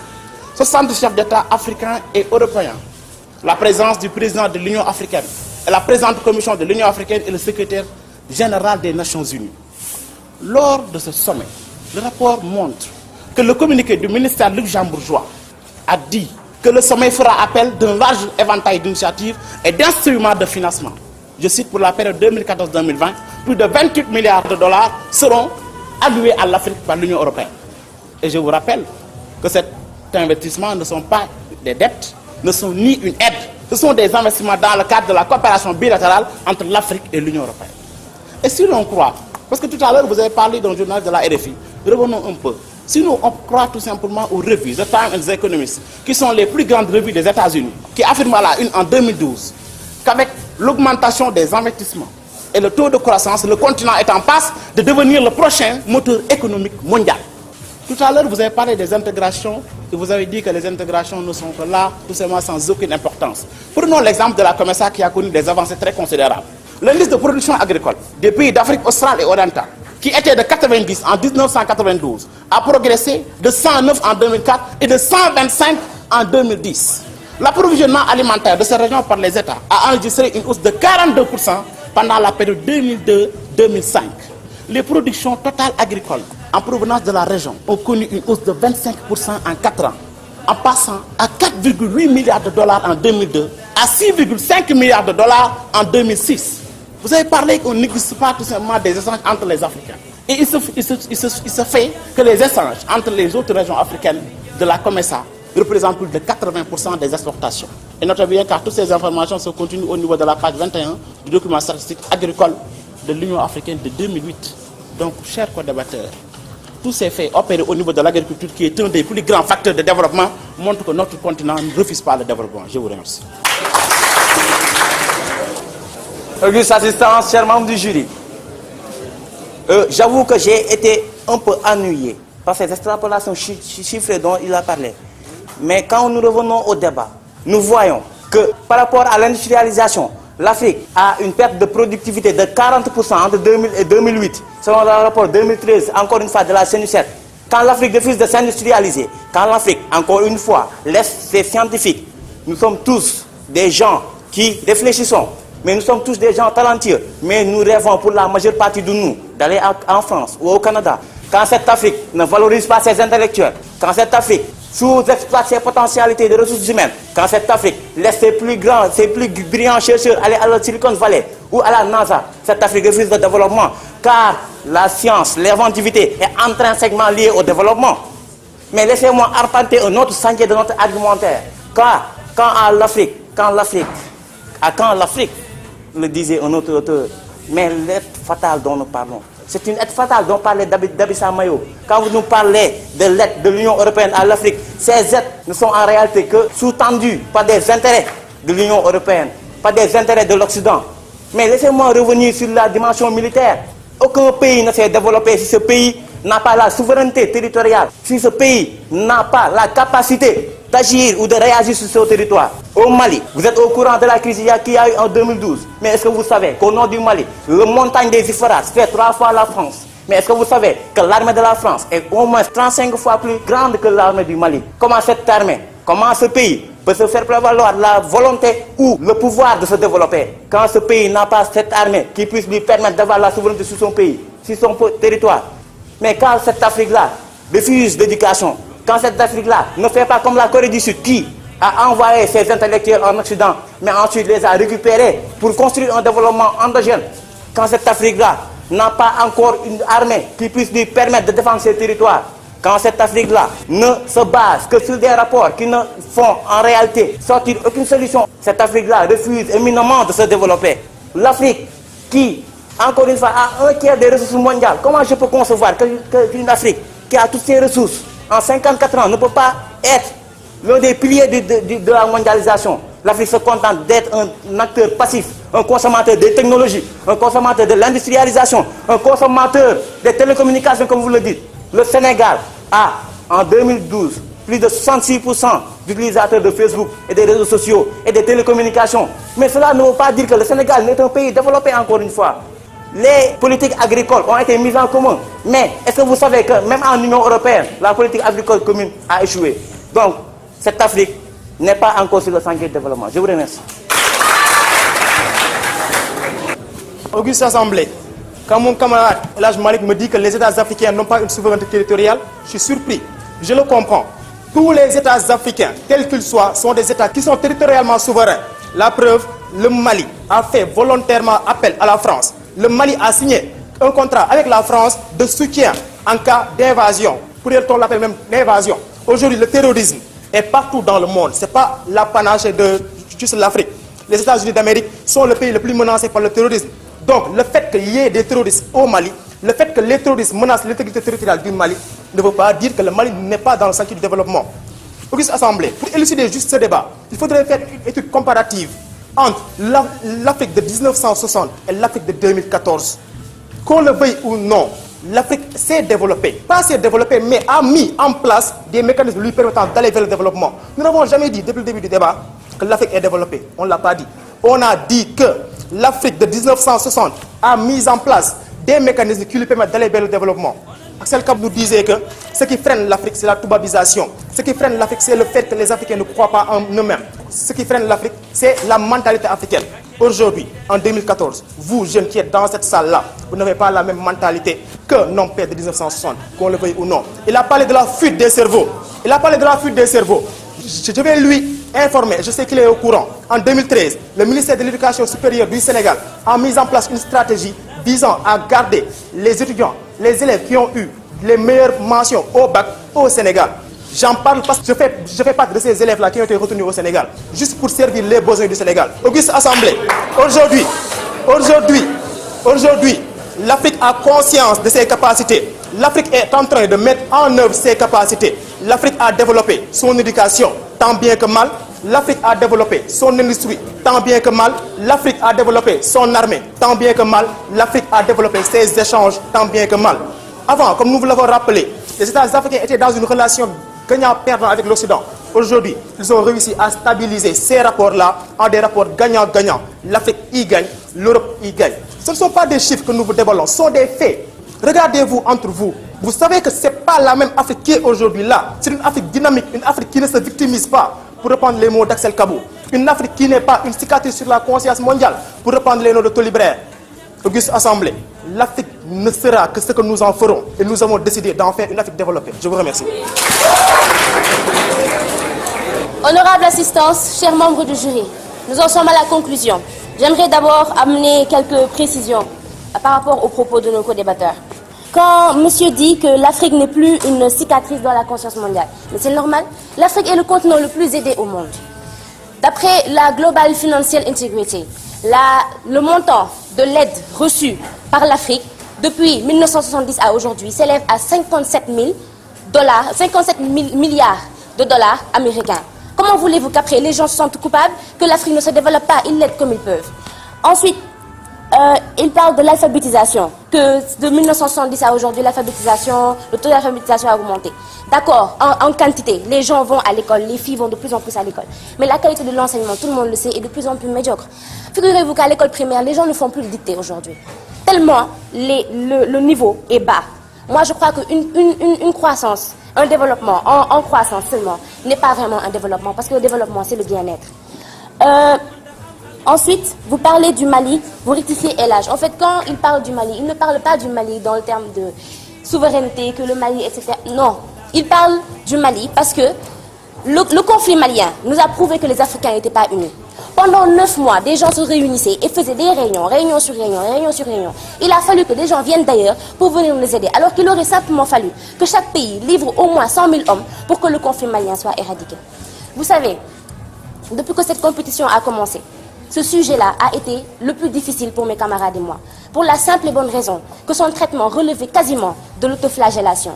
60 chefs d'État africains et européens, la présence du président de l'Union africaine et la présidente commission de l'Union africaine et le secrétaire général des Nations Unies. Lors de ce sommet, le rapport montre que le communiqué du ministère luxembourgeois a dit que le sommet fera appel d'un large éventail d'initiatives et d'instruments de financement. Je cite, pour la période 2014-2020, plus de 28 milliards de dollars seront alloués à l'Afrique par l'Union européenne. Et je vous rappelle que cet investissement ne sont pas des dettes, ne sont ni une aide, ce sont des investissements dans le cadre de la coopération bilatérale entre l'Afrique et l'Union européenne. Et si l'on croit, parce que tout à l'heure vous avez parlé d'un journal de la RFI, revenons un peu. Si nous on croit tout simplement aux revues, The Times and The Economist, qui sont les plus grandes revues des États-Unis, qui affirment à la une en 2012 qu'avec l'augmentation des investissements et le taux de croissance, le continent est en passe de devenir le prochain moteur économique mondial. Tout à l'heure, vous avez parlé des intégrations et vous avez dit que les intégrations ne sont que là, tout simplement sans aucune importance. Prenons l'exemple de la COMESA qui a connu des avancées très considérables. L'indice de production agricole des pays d'Afrique australe et orientale, qui était de 90 en 1992, a progressé de 109 en 2004 et de 125 en 2010. L'approvisionnement alimentaire de ces régions par les États a enregistré une hausse de 42% pendant la période 2002-2005. Les productions totales agricoles en provenance de la région ont connu une hausse de 25% en 4 ans, en passant à 4,8 milliards de dollars en 2002 à 6,5 milliards de dollars en 2006. Vous avez parlé qu'on n'existe pas tout simplement des échanges entre les Africains. Et il se fait que les échanges entre les autres régions africaines de la COMESA représentent plus de 80% des exportations. Et notez bien car toutes ces informations se continuent au niveau de la page 21 du document statistique agricole de l'Union africaine de 2008. Donc, chers co-débatteurs, tous ces faits opérés au niveau de l'agriculture, qui est un des plus grands facteurs de développement, montrent que notre continent ne refuse pas le développement. Je vous remercie. Auguste Assistance, chers membres du jury. J'avoue que j'ai été un peu ennuyé par ces extrapolations chiffrées dont il a parlé. Mais quand nous revenons au débat, nous voyons que par rapport à l'industrialisation, l'Afrique a une perte de productivité de 40% entre 2000 et 2008, selon le rapport 2013, encore une fois, de la CNUSET. Quand l'Afrique refuse de s'industrialiser, quand l'Afrique, encore une fois, laisse ses scientifiques, nous sommes tous des gens qui réfléchissons, mais nous sommes tous des gens talentueux, mais nous rêvons pour la majeure partie de nous d'aller en France ou au Canada. Quand cette Afrique ne valorise pas ses intellectuels, quand cette Afrique sous-exploite ses potentialités de ressources humaines, quand cette Afrique laisse ses plus grands, ses plus brillants chercheurs aller à la Silicon Valley ou à la NASA, cette Afrique refuse le développement, car la science, l'inventivité est intrinsèquement liée au développement. Mais laissez-moi arpenter un autre sentier de notre argumentaire. Car quand l'Afrique, le disait un autre auteur, mais l'aide fatale dont nous parlons, c'est une aide fatale dont parlait Dabissa Mayo. Quand vous nous parlez de l'aide de l'Union européenne à l'Afrique, ces aides ne sont en réalité que sous-tendues par des intérêts de l'Union européenne, par des intérêts de l'Occident. Mais laissez-moi revenir sur la dimension militaire. Aucun pays ne s'est développé si ce pays n'a pas la souveraineté territoriale, si ce pays n'a pas la capacité d'agir ou de réagir sur ce territoire. Au Mali, vous êtes au courant de la crise qu'il y a eu en 2012. Mais est-ce que vous savez qu'au nord du Mali, la montagne des Ifras fait 3 fois la France? Mais est-ce que vous savez que l'armée de la France est au moins 35 fois plus grande que l'armée du Mali? Comment cette armée, comment ce pays peut se faire prévaloir la volonté ou le pouvoir de se développer quand ce pays n'a pas cette armée qui puisse lui permettre d'avoir la souveraineté sur son pays, sur son territoire? Mais quand cette Afrique-là refuse d'éducation, quand cette Afrique-là ne fait pas comme la Corée du Sud qui a envoyé ses intellectuels en Occident, mais ensuite les a récupérés pour construire un développement endogène, quand cette Afrique-là n'a pas encore une armée qui puisse lui permettre de défendre ses territoires, quand cette Afrique-là ne se base que sur des rapports qui ne font en réalité sortir aucune solution, cette Afrique-là refuse éminemment de se développer. L'Afrique qui, encore une fois, a un tiers des ressources mondiales, comment je peux concevoir qu'une Afrique qui a toutes ses ressources en 54 ans ne peut pas être l'un des piliers de la mondialisation? L'Afrique se contente d'être un acteur passif, un consommateur des technologies, un consommateur de l'industrialisation, un consommateur des télécommunications, comme vous le dites. Le Sénégal a, en 2012, plus de 66% d'utilisateurs de Facebook et des réseaux sociaux et des télécommunications. Mais cela ne veut pas dire que le Sénégal n'est un pays développé, encore une fois. Les politiques agricoles ont été mises en commun. Mais est-ce que vous savez que même en Union européenne, la politique agricole commune a échoué? Donc, cette Afrique n'est pas encore sur le sentier de développement. Je vous remercie. Auguste Assemblée, quand mon camarade Elhadji Malick me dit que les États africains n'ont pas une souveraineté territoriale, je suis surpris. Je le comprends. Tous les États africains, quels qu'ils soient, sont des États qui sont territorialement souverains. La preuve, le Mali a fait volontairement appel à la France. Le Mali a signé un contrat avec la France de soutien en cas d'invasion. Pourrait-on l'appeler même d'invasion? Aujourd'hui, le terrorisme est partout dans le monde. Ce n'est pas l'apanage de juste l'Afrique. Les États-Unis d'Amérique sont le pays le plus menacé par le terrorisme. Donc, le fait qu'il y ait des terroristes au Mali, le fait que les terroristes menacent l'intégrité territoriale du Mali, ne veut pas dire que le Mali n'est pas dans le sentier du développement. Auguste Assemblée, pour élucider juste ce débat, il faudrait faire une étude comparative entre l'Afrique de 1960 et l'Afrique de 2014. Qu'on le veuille ou non, l'Afrique s'est développée. Pas s'est développée, mais a mis en place des mécanismes lui permettant d'aller vers le développement. Nous n'avons jamais dit, depuis le début du débat, que l'Afrique est développée. On ne l'a pas dit. On a dit que l'Afrique de 1960 a mis en place des mécanismes qui lui permettent d'aller vers le développement. Axel Kab nous disait que ce qui freine l'Afrique, c'est la toubabisation. Ce qui freine l'Afrique, c'est le fait que les Africains ne croient pas en eux-mêmes. Ce qui freine l'Afrique, c'est la mentalité africaine. Aujourd'hui, en 2014, vous, jeunes qui êtes dans cette salle-là, vous n'avez pas la même mentalité que nos pères de 1960, qu'on le veuille ou non. Il a parlé de la fuite des cerveaux. Il a parlé de la fuite des cerveaux. Je vais lui informer, je sais qu'il est au courant. En 2013, le ministère de l'Éducation supérieure du Sénégal a mis en place une stratégie visant à garder les étudiants, les élèves qui ont eu les meilleures mentions au bac au Sénégal. J'en parle parce que je fais partie de ces élèves-là qui ont été retenus au Sénégal, juste pour servir les besoins du Sénégal. Auguste Assemblée, aujourd'hui, l'Afrique a conscience de ses capacités. l'Afrique est en train de mettre en œuvre ses capacités. L'Afrique a développé son éducation, tant bien que mal. L'Afrique a développé son industrie, tant bien que mal. L'Afrique a développé son armée, tant bien que mal. L'Afrique a développé ses échanges, tant bien que mal. Avant, comme nous vous l'avons rappelé, les États africains étaient dans une relation gagnant-perdant avec l'Occident. Aujourd'hui, ils ont réussi à stabiliser ces rapports-là en des rapports gagnant-gagnant. L'Afrique y gagne, l'Europe y gagne. Ce ne sont pas des chiffres que nous vous dévoilons, ce sont des faits. Regardez-vous entre vous. Vous savez que ce n'est pas la même Afrique qui est aujourd'hui là. C'est une Afrique dynamique, une Afrique qui ne se victimise pas, pour reprendre les mots d'Axel Kabou. Une Afrique qui n'est pas une cicatrice sur la conscience mondiale, pour reprendre les noms de Tolibraire. Auguste Assemblée, l'Afrique ne sera que ce que nous en ferons. Et nous avons décidé d'en faire une Afrique développée. Je vous remercie. Honorable assistance, chers membres du jury, nous en sommes à la conclusion. J'aimerais d'abord amener quelques précisions par rapport aux propos de nos co-débatteurs. Quand monsieur dit que l'Afrique n'est plus une cicatrice dans la conscience mondiale, mais c'est normal, l'Afrique est le continent le plus aidé au monde. D'après la Global Financial Integrity, le montant de l'aide reçue par l'Afrique depuis 1970 à aujourd'hui s'élève à 57 milliards de dollars américains. Comment voulez-vous qu'après les gens se sentent coupables, que l'Afrique ne se développe pas, ils l'aident comme ils peuvent? Ensuite, il parle de l'alphabétisation, que de 1970 à aujourd'hui, le taux d'alphabétisation a augmenté. D'accord, en quantité, les gens vont à l'école, les filles vont de plus en plus à l'école. Mais la qualité de l'enseignement, tout le monde le sait, est de plus en plus médiocre. Figurez-vous qu'à l'école primaire, les gens ne font plus de dictée aujourd'hui. Tellement le niveau est bas. Moi, je crois qu'une croissance, un développement en croissance seulement, n'est pas vraiment un développement, parce que le développement, c'est le bien-être. Ensuite, vous parlez du Mali, vous rectifiez l'âge. En fait, quand il parle du Mali, il ne parle pas du Mali dans le terme de souveraineté, que le Mali, etc. Non, il parle du Mali parce que le conflit malien nous a prouvé que les Africains n'étaient pas unis. Pendant 9 mois, des gens se réunissaient et faisaient des réunions, réunion sur réunion, réunion sur réunion. Il a fallu que des gens viennent d'ailleurs pour venir nous aider, alors qu'il aurait simplement fallu que chaque pays livre au moins 100 000 hommes pour que le conflit malien soit éradiqué. Vous savez, depuis que cette compétition a commencé, ce sujet-là a été le plus difficile pour mes camarades et moi, pour la simple et bonne raison que son traitement relevait quasiment de l'autoflagellation.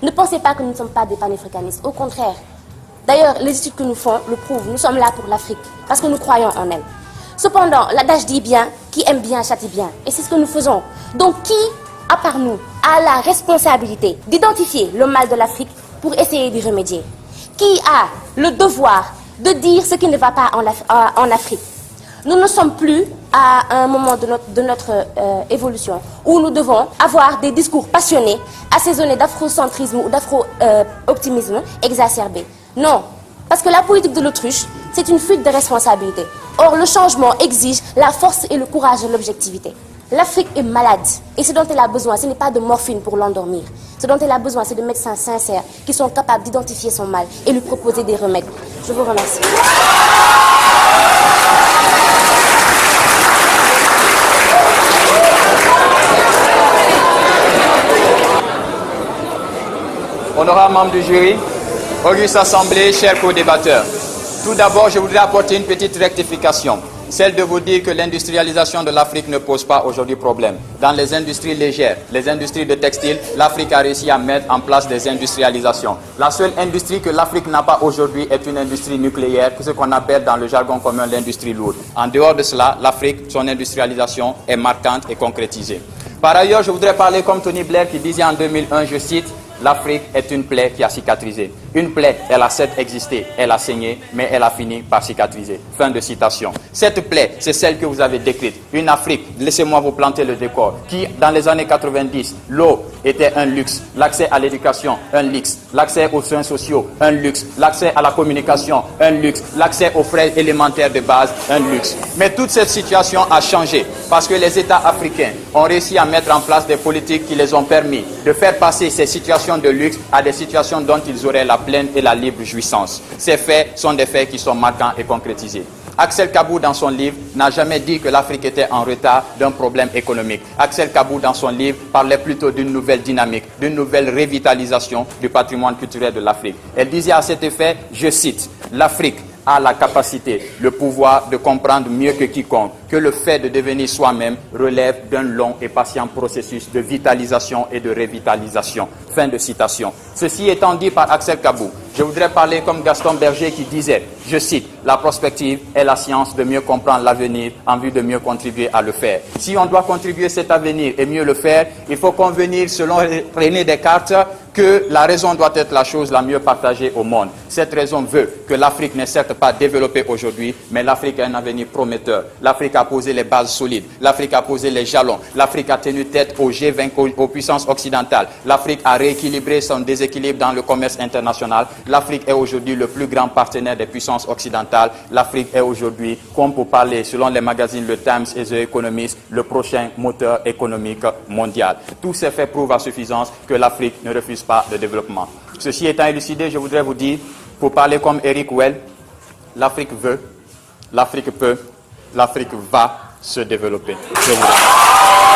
Ne pensez pas que nous ne sommes pas des panafricanistes, au contraire. D'ailleurs, les études que nous faisons le prouvent, nous sommes là pour l'Afrique, parce que nous croyons en elle. Cependant, l'adage dit bien, qui aime bien châtie bien, et c'est ce que nous faisons. Donc qui, à part nous, a la responsabilité d'identifier le mal de l'Afrique pour essayer d'y remédier? Qui a le devoir de dire ce qui ne va pas en Afrique? Nous ne sommes plus à un moment de notre évolution où nous devons avoir des discours passionnés, assaisonnés d'afrocentrisme ou d'afro-optimisme exacerbé. Non, parce que la politique de l'autruche, c'est une fuite de responsabilité. Or, le changement exige la force et le courage de l'objectivité. L'Afrique est malade et ce dont elle a besoin, ce n'est pas de morphine pour l'endormir. Ce dont elle a besoin, c'est de médecins sincères qui sont capables d'identifier son mal et lui proposer des remèdes. Je vous remercie. Honorables membres du jury, auguste assemblée, chers co-débatteurs. Tout d'abord, je voudrais apporter une petite rectification. Celle de vous dire que l'industrialisation de l'Afrique ne pose pas aujourd'hui problème. Dans les industries légères, les industries de textile, l'Afrique a réussi à mettre en place des industrialisations. La seule industrie que l'Afrique n'a pas aujourd'hui est une industrie nucléaire, ce qu'on appelle dans le jargon commun l'industrie lourde. En dehors de cela, l'Afrique, son industrialisation est marquante et concrétisée. Par ailleurs, je voudrais parler comme Tony Blair qui disait en 2001, je cite, l'Afrique est une plaie qui a cicatrisé. Une plaie, elle a certes existé, elle a saigné, mais elle a fini par cicatriser. Fin de citation. Cette plaie, c'est celle que vous avez décrite. Une Afrique, laissez-moi vous planter le décor, qui, dans les années 90, l'eau était un luxe, l'accès à l'éducation, un luxe, l'accès aux soins sociaux, un luxe, l'accès à la communication, un luxe, l'accès aux frais élémentaires de base, un luxe. Mais toute cette situation a changé parce que les États africains ont réussi à mettre en place des politiques qui les ont permis de faire passer ces situations de luxe à des situations dont ils auraient la pleine et la libre jouissance. Ces faits sont des faits qui sont marquants et concrétisés. Axel Kabou, dans son livre, n'a jamais dit que l'Afrique était en retard d'un problème économique. Axel Kabou, dans son livre, parlait plutôt d'une nouvelle dynamique, d'une nouvelle revitalisation du patrimoine culturel de l'Afrique. Elle disait à cet effet, je cite, « L'Afrique a la capacité, le pouvoir de comprendre mieux que quiconque que le fait de devenir soi-même relève d'un long et patient processus de vitalisation et de revitalisation. Fin de citation. Ceci étant dit par Axel Kabou, je voudrais parler comme Gaston Berger qui disait, je cite, « La prospective est la science de mieux comprendre l'avenir en vue de mieux contribuer à le faire. » Si on doit contribuer à cet avenir et mieux le faire, il faut convenir, selon René Descartes, que la raison doit être la chose la mieux partagée au monde. Cette raison veut que l'Afrique n'est certes pas développée aujourd'hui, mais l'Afrique a un avenir prometteur. L'Afrique a posé les bases solides. L'Afrique a posé les jalons. L'Afrique a tenu tête au G20, aux puissances occidentales. L'Afrique a rééquilibré son déséquilibre dans le commerce international. L'Afrique est aujourd'hui le plus grand partenaire des puissances occidentales. L'Afrique est aujourd'hui, comme pour parler selon les magazines Le Times et The Economist, le prochain moteur économique mondial. Tous ces faits prouvent à suffisance que l'Afrique ne refuse pas de développement. Ceci étant élucidé, je voudrais vous dire, pour parler comme Eric Well, l'Afrique veut, l'Afrique peut, l'Afrique va se développer. Je vous remercie.